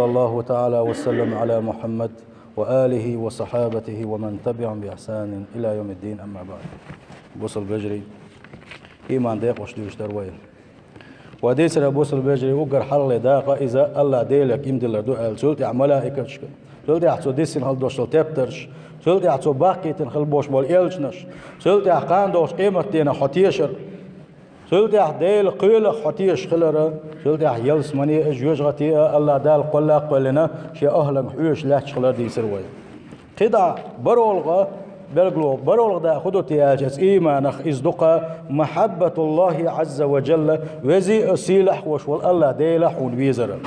الله تعالى وسلم على محمد وآله وصحابته ومن تبعهم بإحسان إلى يوم الدين. أما بعد، بوصل بجري إيمان ديق وشدوش دروين وديسر بوصل بجري وقر حل داقة إذا الله ديلك يمدل ردوء سلطة ملائكة سلطة يحسو ديسين هل دوشل تبترش سلطة يحسو باقي تنخل بوش بول إلشنش سلطة يحقان دوش قيمة دينا خطيشر سلطة يحديل قيل خطيش خلرة سلطة يحيلس مني اجوج غطيئة الله دال قلا قلنا شي أهلا حيوش لاش خلر ديسر وي قدع برولغة بلغلو برولغ دا خدو تياجز إيمانخ إزدقى محبة الله عز وجل وزي أسيلح وشوال الله ديلح ونبيزر.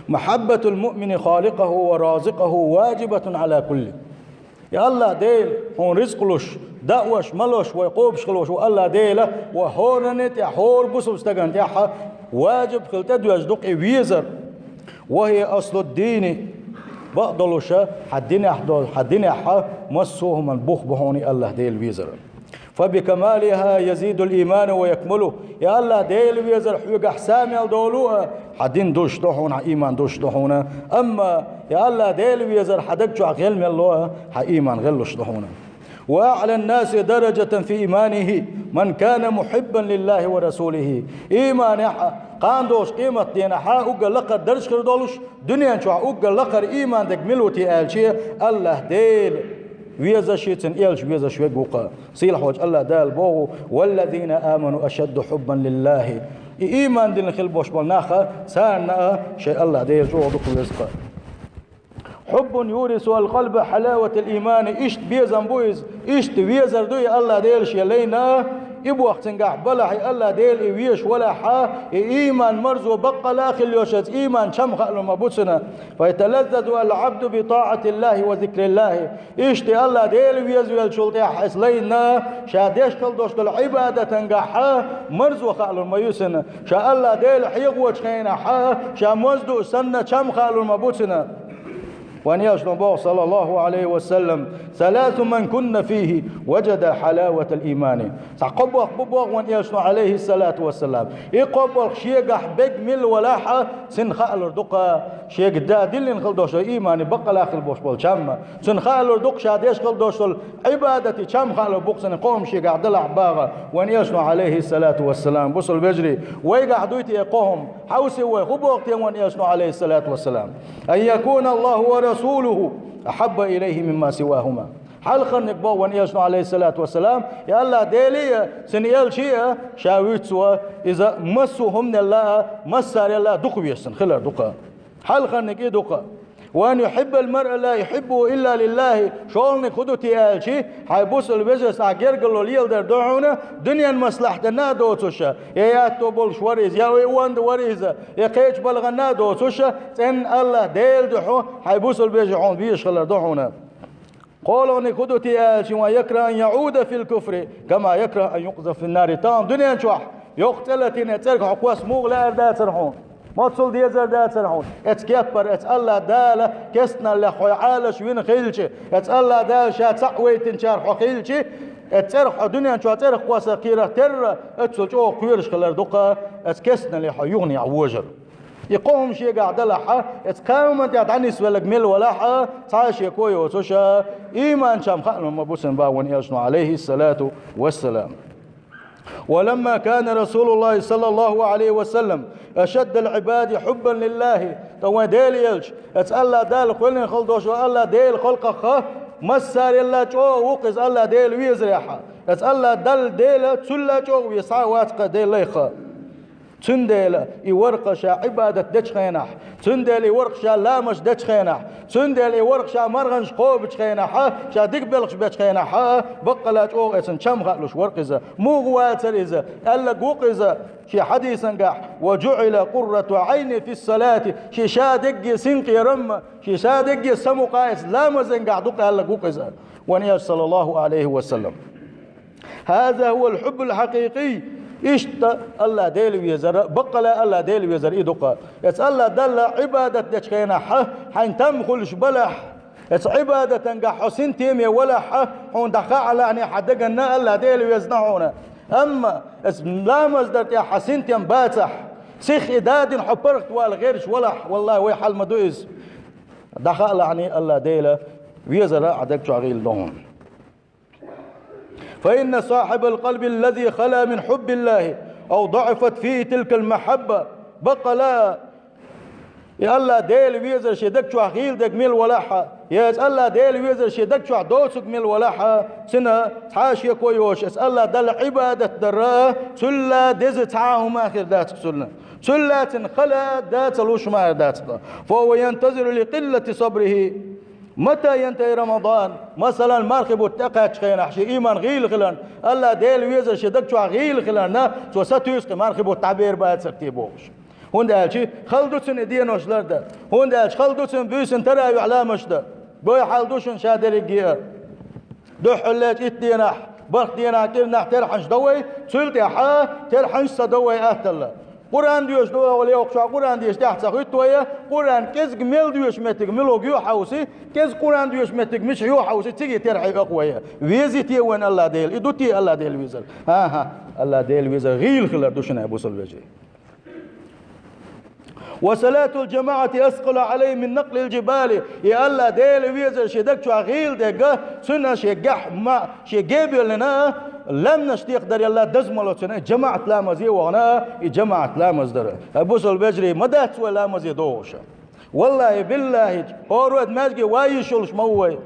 محبة المؤمن خالقه ورازقه واجبة على كل. يا الله ديل هون رزقلوش دعوش ملوش ويقوبش خلوش والله ديله وهورنت يا هور بوسو استغنت يا واجب خلتد يصدق ويزر وهي أصل الدين بقدلوشا حدين مسوه من بوخ بهوني الله ديل ويزر. فبكمالها يزيد الإيمان ويكمله. يا الله ديل ويزر حيق أحسامي الدولوها حدين دوش طحونا إيمان دوش طحونا. أما يا الله ديل ويزر حدك شو غيل من الله إيمان غلوش طحونا. وأعلى الناس درجة في إيمانه من كان محبا لله ورسوله. إيمان قاندوش قيمة دينا أقل لقر درش كردولش دنيا شو أقل لقر إيمان دك ملوتي آلشي الله ديل ويزا شيتن إلش ويزا شويق وقا صيلح وجه الله دال بوغو والذين آمنوا أشد حبا لله. إيمان دين خلبوش بالناخا سارنا شيء الله ديل جو دكو رزقا. حب يورث القلب حلاوة الإيمان. إشت بيزن بويز إشت بيزر دوي الله ديل شيلينا إبو وقت نقع بلح الله ديل إيويش ولا حا إيمان مرزو بقى لاخل يوشت إيمان شمخ لما بوسنا فيتلذذ العبد بطاعة الله وذكر الله. إشتي الله ديل ويزوي الشلطة حسلينا شاديش قلدوش العبادة نقع مرزو خالو ما يوسنا شا الله ديل حيقوة خينا حا شا مزدو سنة شمخ لما بوسنا. وأن يشنبه صلى الله عليه وسلم ثلاث من كن فيه وجد حلاوة الإيمان. سقبوا ببوغ وأن يشنو عليه الصلاة والسلام يقبل شيء حبك مل ولاحة سنخال الردقة شيء دادل نخلدوش إيمان بقى لاخل بوش بالشام سنخال الردق شاديش خلدوش عبادة شام خال بوق سنقوم شيء قاعد العباغة. وأن يشنو عليه الصلاة والسلام بوصل بجري ويقعدويت يقوم حوسي وخبوغتي. وأن يشنو عليه الصلاة والسلام أن يكون الله رسوله أحب إليه مما سواهما. حلقا نقبوا وان يشنو عليه الصلاة والسلام يا الله ديلي سنيال شيء شاويت سوا إذا مسوا من الله مسار الله دقوا يسن خلر دقا حلقا نقي دقا. وأن يحب المرء لا يحبه إلا لله. شغلني خدو تيال شيء حيبوس البزس عجير قالوا ليل در دعونا دنيا المصلحة دوتوشا يا توبول وريز يا ويوان وريز يا قيش بلغنا دوتوشا إن الله ديل دحو حيبوس البزعون بيش خلر دعونا. قولوا أن خدو تيال شيء ويكره أن يعود في الكفر كما يكره أن يقذف في النار. تام دنيا شوح يقتلتين ترك حقواس موغلا أردات سرحون ما تصل ديزر دات سرحون اتكبر اتالله داله كسنا لخوي عالش وين خيلشي اتالله دال شات سقويت انشار خيلشي اترخ دنيا شو اترخ وسقيره تر اتسل جو قيرش خلر دقه اتكسنا لخو يغني عوجر يقوم شي قاعد لها اتقاوم انت عنيس ولا جميل ولا ح صاش يكوي وتوشا ايمان شام خلنا مبوسن باون يشنو عليه الصلاه والسلام. ولما كان رسول الله صلى الله عليه وسلم أشد العباد حبا لله تو ديل يلش أتسأل دال قلنا خلدوش الله ديل خلقه مسار الله جو وقز الله ديل ويزريحه أتسأل دل ديل تسلا جو ويسعى واتق ديل ليخه تندل يورق شا عبادة دش خينح تندل يورق شا لامش دش خينح تندل يورق شا مرغنش قوب خينح شا دقبلش بش خينح بقلات او اسن شم خلوش ورق إذا مو غواتر إذا ألا قوق إذا شي حديثا قاح وجعل قرة عيني في الصلاة شي شا دق سنق يرم شي شا دق سمو قايس لامزن قاح دق ألا قوق إذا ونياش صلى الله عليه وسلم. هذا هو الحب الحقيقي. إشت الله ديل ويزر بقلا الله ديل ويزر إدقا يس الله دل عبادة دشكينا حين تمخلش بلح يس عبادة نجح حسين تيمي ولا حون دخا على يعني حدقنا الله ديل ويزنعونا. أما اس لا مصدر يا حسين تيم باتح سيخ إداد حبرت ولا غيرش ولا والله ويحل مدويز دخل يعني الله ديلا ويزرع عدك شغيل لهم. فإن صاحب القلب الذي خلا من حب الله أو ضعفت فيه تلك المحبة بقى لا يا الله ديل ويزر شدك شو عقيل دك ميل ولاحة يا الله ديل ويزر شدك شو دوسك ميل ولاحة سنة حاشية كويوش اس الله دل عبادة درا سلا دز تعاهم آخر دات سلنا سلا تنخلا دات لوش ما دات فهو ينتظر لقلة صبره متى ينتهي رمضان مثلا مرخب وتقعد خينا حشي إيمان غيل خلان الله ديل ويزر شدك شو عقيل خلان سو ستوسك مرخب والتعبير بعد سكتيبوش هون دالشي خلدوسن دينوشلر ده هون دالش خلدوسن بيسن تراوي علامش ده بوي حلدوشن شادر الجيار دو حلات اتدينح برخ دينح ترنح ترحنش دوي سلطي حا ترحنش صدوي اهتلا قرآن ديوش دوي ولي وقشا قرآن ديوش تحت ساقيت تويا قرآن كزق ميل ديوش متك ملوك يو حوسي كز قرآن ديوش متك مش يو حوسي تيجي ترحي اقويا ويزي تي وين الله ديل ادو تي الله ديل ويزر ها الله ديل ويزر غيل خلر دوشنا ابو سلوجي. وصلاة الجماعة أثقل عليه من نقل الجبال يا الله ديل ويزر شدك شو عقيل دقة سنة شجح ما شجيب لنا لم نشتيق در الله دزملو سنة جماعة لامزي وغنا جماعة لامز در أبو البجري مدات ولامزي دوشة والله بالله أورد ماجي وايشولش موي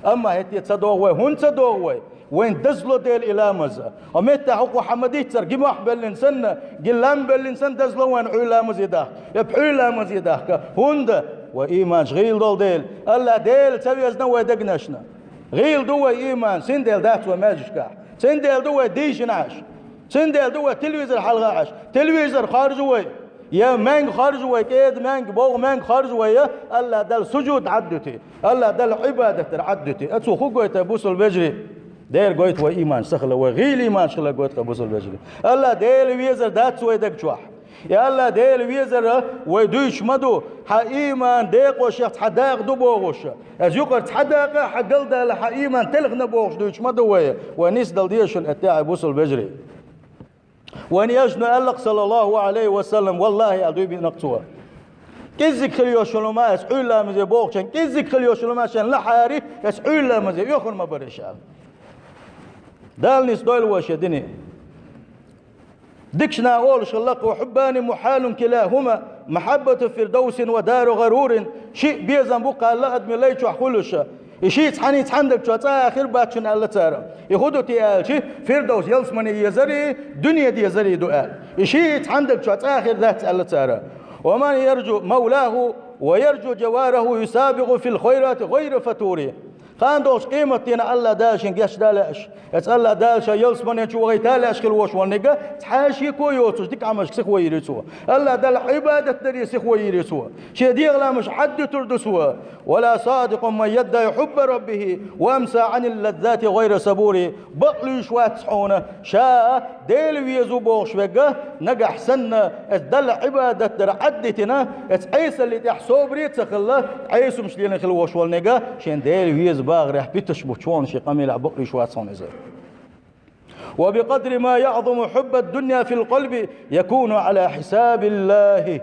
أما هتي تصدوه هون تصدوه وين دزلو ديل إلى مزا ومتى حقو حمديت سر جماح بالإنسان جلام بالإنسان دزلو وين علا مزيداه يبحولا مزيداه هند وإيمان غيل دول ديل الله ديل تبي أزنا ودقناشنا غيل دو إيمان سندل دات وماجشكاح سندل دو ديشناش سندل دو تلفزيون حلقة عش تلفزيون خارج وي يا مانج خارج وي كيد مانج بوغ مانج خارج وي الله دل سجود عدتي الله دل عبادة عدتي أتسو خوكو تبوس البجري دير قويت وإيمان سخلة وغيل إيمان شخلة قويت قبوس البجري الله ديل ويزر دات سوي دك شواح يا الله ديل ويزر ويدوش مدو ح إيمان ديق وشيخ حداق دو بوغوش از يقر تحداق حقل ده لح إيمان تلغنا بوغوش دوش مدو وي ونيس دل ديشن اتاع بوس البجري وان يجنو ألق صلى الله عليه وسلم والله أدوي بنقصوها كزك خليوشلو ما يسحول لا مزي بوغشن كزك خليوشلو ما شن لحاري يسحول لا مزي يخون ما برشال دالنس دويل وشدني دكشنا أول شلق وحبان محال كلاهما محبة فردوس ودار غرور شيء بيزن بقى الله أدمي ليش وحولش شيء تحني تحندك شو آخر باتشن الله ترى يخدو تيال شيء فردوس يلسمني يزري دنيا دي يزري دؤال شيء تحندك شو آخر ذات الله ترى ومن يرجو مولاه ويرجو جواره يسابق في الخيرات غير فتوري خاندوش قيمتنا الله داشن قاش دالاش الله دالش يلسمن يشو غيتالاش كل وش ونقا تحاشي كويوتش ديك عمش سخوي يرسوا الله دال عبادة دري سخوي يرسوا شديغ لا مش حد تردسوا ولا صادق من يدعي حب ربه وامسى عن اللذات غير صبوري بقلي شوات صحونه شاء ديل ويزو بوش بقى نقح سنة دل عبادة در عدتنا عيسى اللي تحسوب ريت سخله عيسى مش لينا خل وش ونقا شين ديل ويز باغ رح بيتش بوشون شي قميل عبقلي شوات صون إزاي وبقدر ما يعظم حب الدنيا في القلب يكون على حساب الله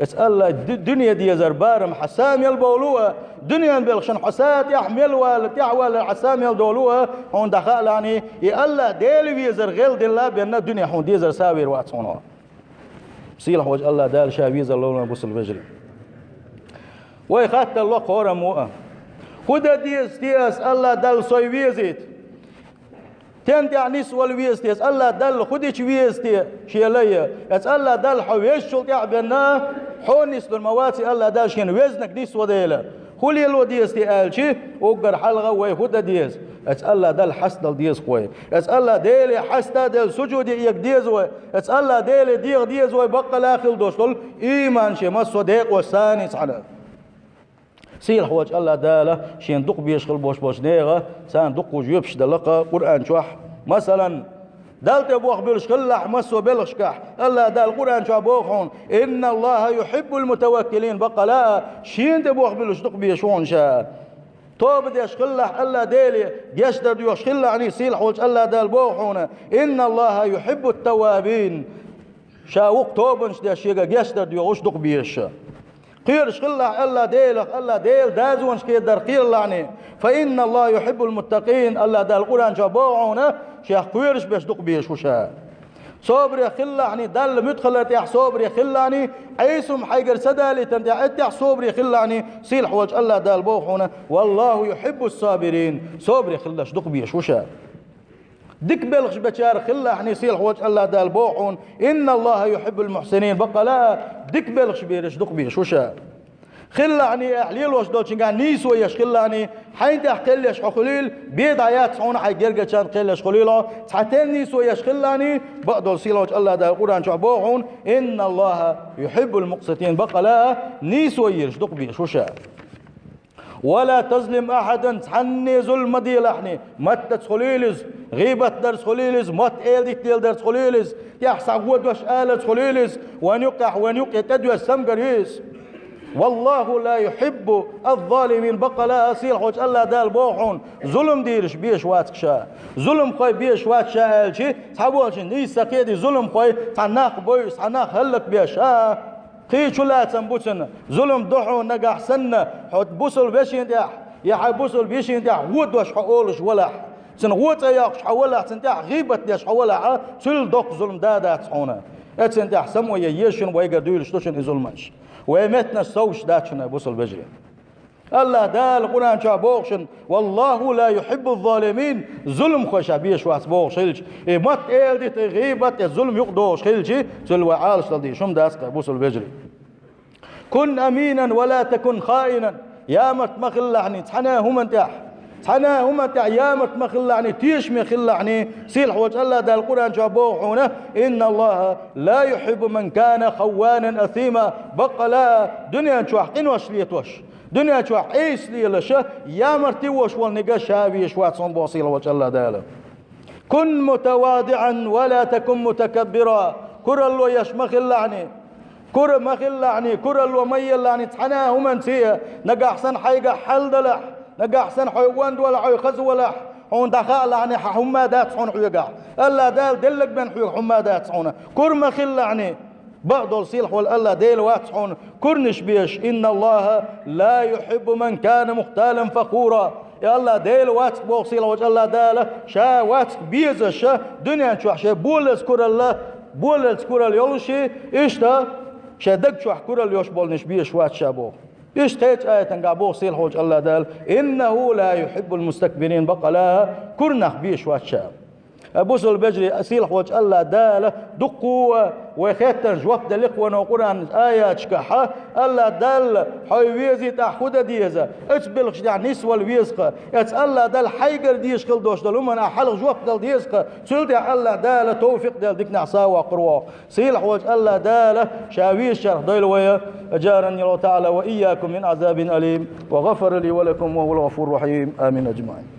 اسأل الدنيا دي زربارم حسام يلبولوها دنيا بالخشن حسات يحمل ولا حسام يلدولوها هون دخل يعني يلا ديل ويزر غير دلا بأن الدنيا هون ديزر ساوير واتصونها سيل حوج الله دال شاويزر لونا بوس الفجر ويخات الله قورا موء خدا ديس الله دال صيويزيت تنتي عنيس والويستيس الله دل خديش ويستي شيلية الله دل حويش شو تعبنا حونيس بالمواسي الله دل شين وزنك ديس وديلا خلي الوديستي قال شي وقر حلقة ويهودا ديس الله دل حسدل ديس خوي الله ديلي حسدا دل سجودي يك ديز وي الله ديلي ديغ ديز وي بقى الاخر دوشل ايمان شي مسو ديق وسانيس على سيل حواج الله داله شين دق بيشغل بوش نيغه سان دق وجيبش دلقه قران شوح مثلا دالت بوخ بالشخلح مسو بالشكح الله دال القران شو بوخون ان الله يحب المتوكلين بقى لا شين تبوخ بالشدق بيشون شا توب دي شخلح الله ديلي يشدر ديو شخلح عليه سيل حواج الله دال بوخون ان الله يحب التوابين شاوق توبنش ده شيغا جشتر ديو وش دق بيش قيرش خلا الله ديل الله ديل دازونش كيدر قير لعني فإن الله يحب المتقين الله ده القرآن جابوعونه شيخ قيرش بيش دق بيش وشا صبري خلعني دل مدخلت يا صبري خلعني عيسم حيقر سدالي تنتع اتع صبري خلعني سيل حوج الله دال بوحونه والله يحب الصابرين صبري خلاش دق بيش وشا دك بلغش بشار خلعني سيل حوج الله دال بوحون إن الله يحب المحسنين بقى لا دك بلغش بيرش دق بيش وشا خلعني احليل وش دوتشن قال نيسو يش خلعني حين تحقلش خليل بيد آيات صون حي جرجا كان قلش خليله ساعتين نيسو يش خلعني بقدر سيلوج الله ده القرآن شعبوعون إن الله يحب المقسطين بقى لا نيسو يش دق بيش وشا ولا تظلم أحدا تحني ظلم دي لحني مت خليلز غيبة درس خليلز مت إيل دي درس خليلز يحسب ودوش آلة خليلز ونيقع تدوى السمقريس والله لا يحب الظالمين بقى لا أسيل حوش الله دال بوحون ظلم ديرش بيش واتك شا ظلم خوي بيش وات شا الشي تحبوش نيسا كيدي ظلم خوي تعناق بويس تعناق هلك بيش قي شو لا تنبوسن ظلم دحو نجح سنة حط بوصل بيش يندح يا حبوصل بيش يندح ودوش حقولش ولا سنغوت ياقش حولا تنتح غيبة ياش حولا تل دق ظلم دادا تحونا اتنتح سمو ييشن ويقدول شتوشن ظلمش ويمتنا الصوش داتشنا بوصل بجري الله دال القرآن شابوغشن والله لا يحب الظالمين ظلم خوش بيش واس بوغشلش مت ايل دي تغيبت الظلم يقدوش خلشي سلوى عالش لدي شم داسك بوصل بجري كن امينا ولا تكن خائنا يا مت مخلعني تحناهم انتح تحناهم انتح يا مت مخلعني تيش مخلعني سيل حوج الله دال القرآن شابوغونه إن الله لا يحب من كان خوانا أثيما بقى لا دنيا شو حقين وشليت وش دنيا شو عيس لي لشه يا مرتي وش والنقاش هابي شوات صن بوصيل وجه الله داله كن متواضعا ولا تكن متكبرا كر اللو يشمخ اللعني كر مخلعني كر اللو ميلعني تحناهم انتيه نقا احسن حيقا حل دلح نقا احسن حيوان ولا حي خزو ولا هون دخل يعني حمادات صون حيقا الله دال دلك بين حيق حمادات صون كر مخلعني بعض صيلح والله ديل واتحون كرنش بيش إن الله لا يحب من كان مختالا فخورا يا الله ديل واتك بوصيل وجه الله داله شا واتك بيزا شا دنيا شو شا بولز كور الله بولز كور اليولشي إيشتا شا دق شو كور اليوش بولنش بيش وات شابو إيش تيج آية تنقابو صيلح وجه الله دال إنه لا يحب المستكبرين بقى لا كرنخ بيش وات شاب بوصل بجري أسيل حوج الله داله دقوا وخيتر جواب دلق ونقران آيات شكحة الله دال حيويزي تأخذ ديزا اتبلغش دع نسوى الويزقة الله دال حيقر ديش خل دوش دلوم أنا حلق جواب دل ديزقة سلت الله داله توفيق دل ديك نعسا وقروه سيل حوج الله داله شاويش شرح ديل ويا أجارني الله تعالى وإياكم من عذاب أليم وغفر لي ولكم وهو الغفور الرحيم آمين أجمعين.